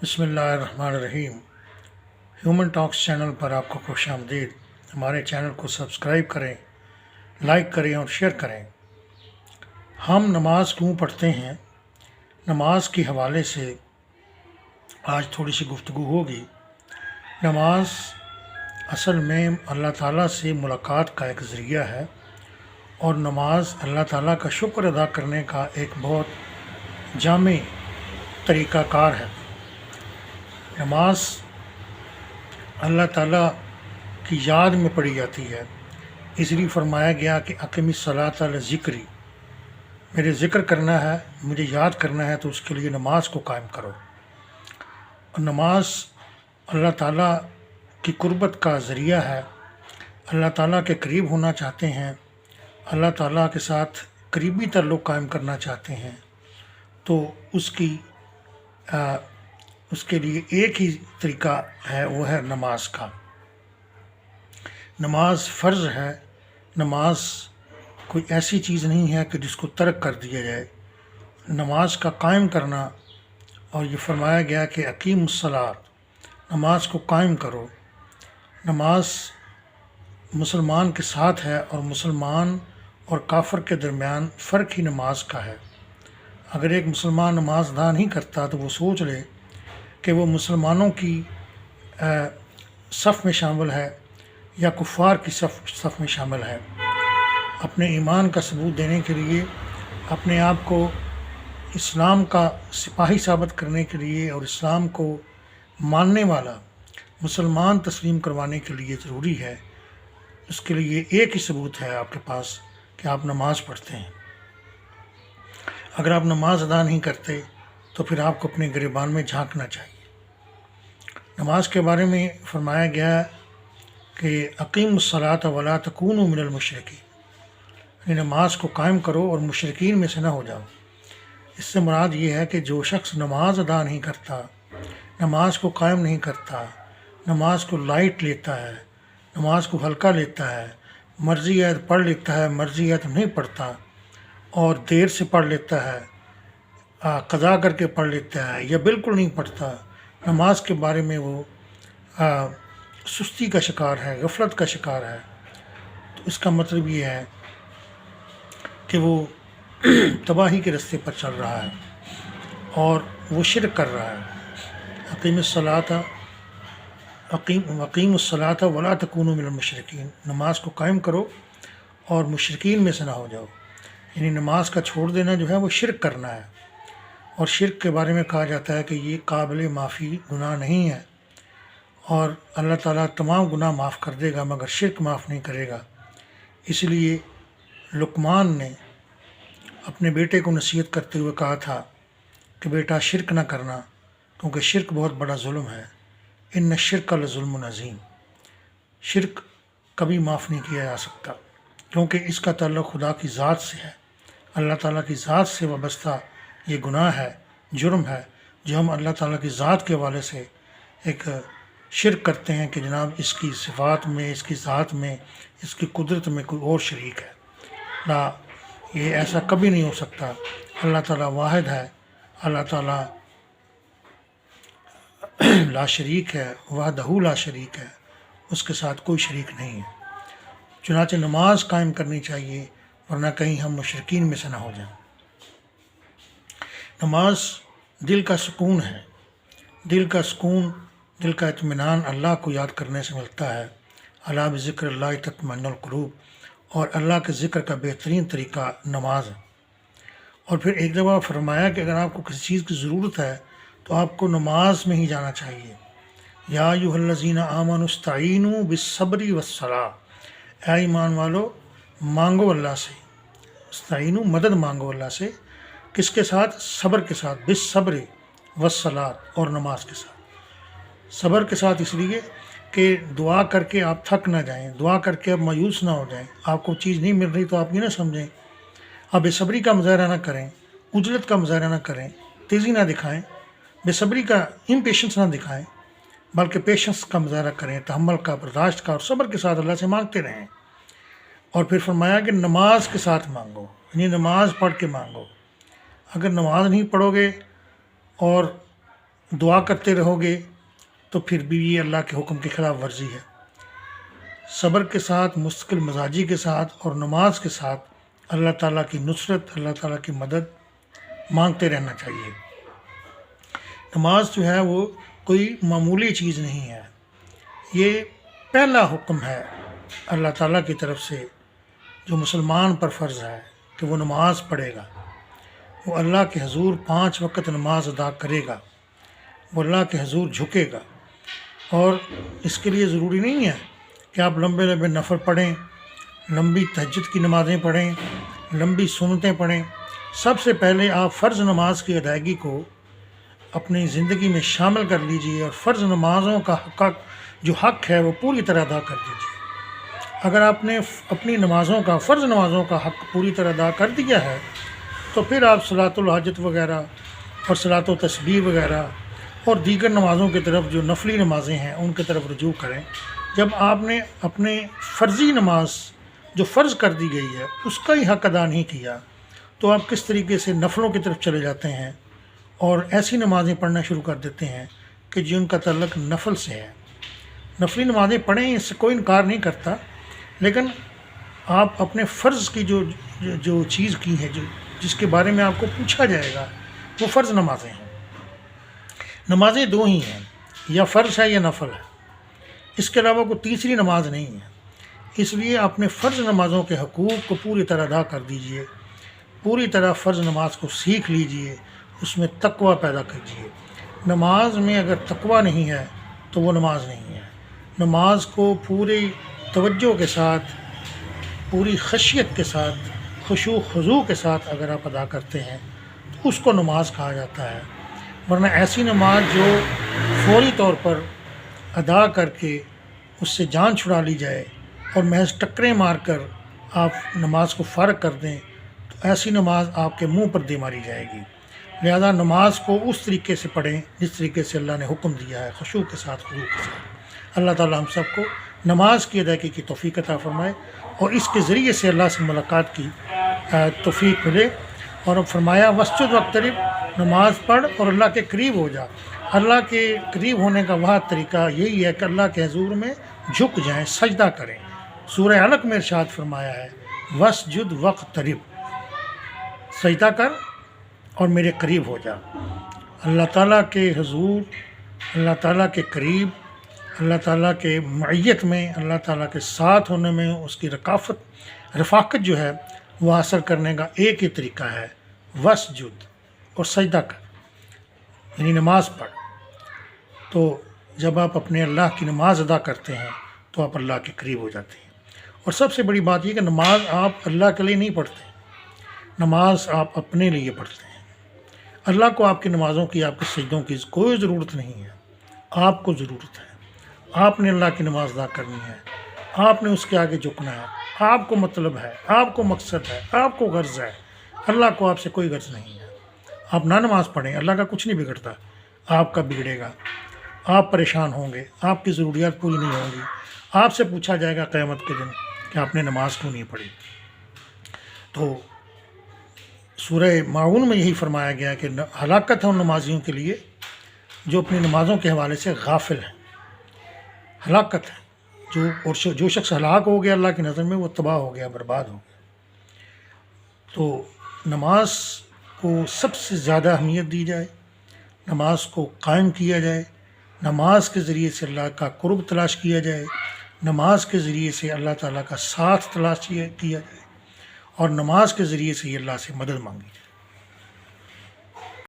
بسم اللہ الرحمن الرحیم۔ ہیومن ٹاکس چینل پر آپ کو خوش آمدید۔ ہمارے چینل کو سبسکرائب کریں، لائک کریں اور شیئر کریں۔ ہم نماز کیوں پڑھتے ہیں، نماز کے حوالے سے آج تھوڑی سی گفتگو ہوگی۔ نماز اصل میں اللہ تعالیٰ سے ملاقات کا ایک ذریعہ ہے، اور نماز اللہ تعالیٰ کا شکر ادا کرنے کا ایک بہت جامع طریقہ کار ہے۔ نماز اللہ تعالیٰ کی یاد میں پڑھی جاتی ہے، اس لیے فرمایا گیا کہ اقم الصلاۃ لذکری، میرے ذکر کرنا ہے، مجھے یاد کرنا ہے، تو اس کے لیے نماز کو قائم کرو۔ اور نماز اللہ تعالیٰ کی قربت کا ذریعہ ہے۔ اللہ تعالیٰ کے قریب ہونا چاہتے ہیں، اللہ تعالیٰ کے ساتھ قریبی تعلق قائم کرنا چاہتے ہیں، تو اس کے لیے ایک ہی طریقہ ہے، وہ ہے نماز کا۔ نماز فرض ہے، نماز کوئی ایسی چیز نہیں ہے کہ جس کو ترک کر دیا جائے۔ نماز کا قائم کرنا، اور یہ فرمایا گیا کہ اقیم الصلاۃ، نماز کو قائم کرو۔ نماز مسلمان کے ساتھ ہے، اور مسلمان اور کافر کے درمیان فرق ہی نماز کا ہے۔ اگر ایک مسلمان نماز ادا نہیں کرتا تو وہ سوچ لے کہ وہ مسلمانوں کی صف میں شامل ہے یا کفار کی صف میں شامل ہے۔ اپنے ایمان کا ثبوت دینے کے لیے، اپنے آپ کو اسلام کا سپاہی ثابت کرنے کے لیے، اور اسلام کو ماننے والا مسلمان تسلیم کروانے کے لیے ضروری ہے، اس کے لیے ایک ہی ثبوت ہے آپ کے پاس کہ آپ نماز پڑھتے ہیں۔ اگر آپ نماز ادا نہیں کرتے تو پھر آپ کو اپنے گریبان میں جھانکنا چاہیے۔ نماز کے بارے میں فرمایا گیا کہ اقیم الصلاۃ ولا تکونوا من المشرکین، یعنی نماز کو قائم کرو اور مشرکین میں سے نہ ہو جاؤ۔ اس سے مراد یہ ہے کہ جو شخص نماز ادا نہیں کرتا، نماز کو قائم نہیں کرتا، نماز کو لائٹ لیتا ہے، نماز کو ہلکا لیتا ہے، مرضی ہے تو پڑھ لیتا ہے، مرضی ہے تو نہیں پڑھتا، اور دیر سے پڑھ لیتا ہے، قضا کر کے پڑھ لیتا ہے، یا بالکل نہیں پڑھتا، نماز کے بارے میں وہ سستی کا شکار ہے، غفلت کا شکار ہے، تو اس کا مطلب یہ ہے کہ وہ تباہی کے راستے پر چل رہا ہے، اور وہ شرک کر رہا ہے۔ اقیم الصلاۃ ولا تکونوا من المشرکین، نماز کو قائم کرو اور مشرکین میں سے نہ ہو جاؤ۔ یعنی نماز کا چھوڑ دینا جو ہے وہ شرک کرنا ہے، اور شرک کے بارے میں کہا جاتا ہے کہ یہ قابل معافی گناہ نہیں ہے، اور اللہ تعالیٰ تمام گناہ معاف کر دے گا مگر شرک معاف نہیں کرے گا۔ اس لیے لقمان نے اپنے بیٹے کو نصیحت کرتے ہوئے کہا تھا کہ بیٹا شرک نہ کرنا، کیونکہ شرک بہت بڑا ظلم ہے۔ ان الشرک لظلم عظیم، شرک کبھی معاف نہیں کیا جا سکتا، کیونکہ اس کا تعلق خدا کی ذات سے ہے۔ اللہ تعالیٰ کی ذات سے وابستہ یہ گناہ ہے، جرم ہے، جو ہم اللہ تعالیٰ کی ذات کے حوالے سے ایک شرک کرتے ہیں کہ جناب اس کی صفات میں، اس کی ذات میں، اس کی قدرت میں کوئی اور شریک ہے۔ لا، یہ ایسا کبھی نہیں ہو سکتا۔ اللہ تعالیٰ واحد ہے، اللہ تعالیٰ لا شریک ہے، وحدہ لا شریک ہے، اس کے ساتھ کوئی شریک نہیں ہے۔ چنانچہ نماز قائم کرنی چاہیے، ورنہ کہیں ہم مشرکین میں سے نہ ہو جائیں۔ نماز دل کا سکون ہے، دل کا سکون، دل کا اطمینان اللہ کو یاد کرنے سے ملتا ہے۔ الا بذکر اللہ تطمئن القلوب، اور اللہ کے ذکر کا بہترین طریقہ نماز ہے۔ اور پھر ایک دفعہ فرمایا کہ اگر آپ کو کسی چیز کی ضرورت ہے تو آپ کو نماز میں ہی جانا چاہیے۔ یا ایھا الذین آمنوا استعینوا بالصبر والصلاۃ، اے ایمان والو مانگو اللہ سے، استعینوا مدد مانگو اللہ سے، کس کے ساتھ؟ صبر کے ساتھ، بالصبر والصلاۃ، اور نماز کے ساتھ۔ صبر کے ساتھ اس لیے کہ دعا کر کے آپ تھک نہ جائیں، دعا کر کے آپ مایوس نہ ہو جائیں۔ آپ کو چیز نہیں مل رہی تو آپ یہ نہ سمجھیں، آپ بے صبری کا مظاہرہ نہ کریں، عجلت کا مظاہرہ نہ کریں، تیزی نہ دکھائیں، بے صبری کا امپیشنس نہ دکھائیں، بلکہ پیشنس کا مظاہرہ کریں، تحمل کا، برداشت کا، اور صبر کے ساتھ اللہ سے مانگتے رہیں۔ اور پھر فرمایا کہ نماز کے ساتھ مانگو، یعنی نماز پڑھ کے مانگو۔ اگر نماز نہیں پڑھو گے اور دعا کرتے رہو گے تو پھر بھی یہ اللہ کے حکم کی خلاف ورزی ہے۔ صبر کے ساتھ، مستقل مزاجی کے ساتھ اور نماز کے ساتھ اللہ تعالیٰ کی نصرت، اللہ تعالیٰ کی مدد مانگتے رہنا چاہیے۔ نماز جو ہے وہ کوئی معمولی چیز نہیں ہے، یہ پہلا حکم ہے اللہ تعالیٰ کی طرف سے جو مسلمان پر فرض ہے کہ وہ نماز پڑھے گا، وہ اللہ کے حضور 5 وقت نماز ادا کرے گا، وہ اللہ کے حضور جھکے گا۔ اور اس کے لیے ضروری نہیں ہے کہ آپ لمبے لمبے نفل پڑھیں، لمبی تہجد کی نمازیں پڑھیں، لمبی سنتیں پڑھیں۔ سب سے پہلے آپ فرض نماز کی ادائیگی کو اپنی زندگی میں شامل کر لیجئے اور فرض نمازوں کا جو حق ہے وہ پوری طرح ادا کر دیجیے۔ اگر آپ نے اپنی نمازوں کا، فرض نمازوں کا حق پوری طرح ادا کر دیا ہے تو پھر آپ صلاۃ الحاجت وغیرہ اور صلاۃ و تسبیح وغیرہ اور دیگر نمازوں کی طرف جو نفلی نمازیں ہیں ان کی طرف رجوع کریں۔ جب آپ نے اپنے فرضی نماز جو فرض کر دی گئی ہے اس کا ہی حق ادا نہیں کیا تو آپ کس طریقے سے نفلوں کی طرف چلے جاتے ہیں اور ایسی نمازیں پڑھنا شروع کر دیتے ہیں کہ جن کا تعلق نفل سے ہے۔ نفلی نمازیں پڑھیں، اس سے کوئی انکار نہیں کرتا، لیکن آپ اپنے فرض کی جو چیز کی ہے، جس کے بارے میں آپ کو پوچھا جائے گا، وہ فرض نمازیں ہیں۔ نمازیں 2 ہی ہیں، یا فرض ہے یا نفل ہے، اس کے علاوہ کوئی تیسری نماز نہیں ہے۔ اس لیے اپنے فرض نمازوں کے حقوق کو پوری طرح ادا کر دیجئے، پوری طرح فرض نماز کو سیکھ لیجئے، اس میں تقوی پیدا کیجئے۔ نماز میں اگر تقوی نہیں ہے تو وہ نماز نہیں ہے۔ نماز کو پوری توجہ کے ساتھ، پوری خشیت کے ساتھ، خشوع خضوع کے ساتھ اگر آپ ادا کرتے ہیں تو اس کو نماز کہا جاتا ہے۔ ورنہ ایسی نماز جو فوری طور پر ادا کر کے اس سے جان چھڑا لی جائے اور محض ٹکریں مار کر آپ نماز کو فارغ کر دیں تو ایسی نماز آپ کے منہ پر دے ماری جائے گی۔ لہذا نماز کو اس طریقے سے پڑھیں جس طریقے سے اللہ نے حکم دیا ہے، خشوع کے ساتھ، خضوع کے ساتھ۔ اللہ تعالی ہم سب کو نماز کی ادائیگی کی توفیق عطا فرمائے اور اس کے ذریعے سے اللہ سے ملاقات کی توفیق ملے۔ اور اب فرمایا وسجد واقترب، نماز پڑھ اور اللہ کے قریب ہو جا۔ اللہ کے قریب ہونے کا واحد طریقہ یہی ہے کہ اللہ کے حضور میں جھک جائیں، سجدہ کریں۔ سورہ علق میں ارشاد فرمایا ہے وسجد واقترب، سجدہ کر اور میرے قریب ہو جا۔ اللہ تعالیٰ کے حضور، اللہ تعالیٰ کے قریب، اللہ تعالیٰ کے معیت میں، اللہ تعالیٰ کے ساتھ ہونے میں اس کی رفاقت جو ہے وہ حاصل کرنے کا ایک ہی طریقہ ہے، وسجد، اور سجدہ کر، یعنی نماز پڑھ۔ تو جب آپ اپنے اللہ کی نماز ادا کرتے ہیں تو آپ اللہ کے قریب ہو جاتے ہیں۔ اور سب سے بڑی بات یہ کہ نماز آپ اللہ کے لیے نہیں پڑھتے، نماز آپ اپنے لیے پڑھتے ہیں۔ اللہ کو آپ کی نمازوں کی، آپ کے سجدوں کی کوئی ضرورت نہیں ہے، آپ کو ضرورت ہے۔ آپ نے اللہ کی نماز ادا کرنی ہے، آپ نے اس کے آگے جھکنا ہے، آپ کو مطلب ہے، آپ کو مقصد ہے، آپ کو غرض ہے۔ اللہ کو آپ سے کوئی غرض نہیں ہے۔ آپ نہ نماز پڑھیں، اللہ کا کچھ نہیں بگڑتا، آپ کا بگڑے گا، آپ پریشان ہوں گے، آپ کی ضروریات پوری نہیں ہوں گی، آپ سے پوچھا جائے گا قیامت کے دن کہ آپ نے نماز کیوں نہیں پڑھی۔ تو سورہ ماعون میں یہی فرمایا گیا کہ ہلاکت ہے ان نمازیوں کے لیے جو اپنی نمازوں کے حوالے سے غافل ہیں۔ ہلاکت ہے، جو شخص ہلاک ہو گیا اللہ کی نظر میں وہ تباہ ہو گیا، برباد ہو گیا۔ تو نماز کو سب سے زیادہ اہمیت دی جائے، نماز کو قائم کیا جائے، نماز کے ذریعے سے اللہ کا قرب تلاش کیا جائے، نماز کے ذریعے سے اللہ تعالیٰ کا ساتھ تلاش کیا جائے اور نماز کے ذریعے سے اللہ سے مدد مانگی جائے۔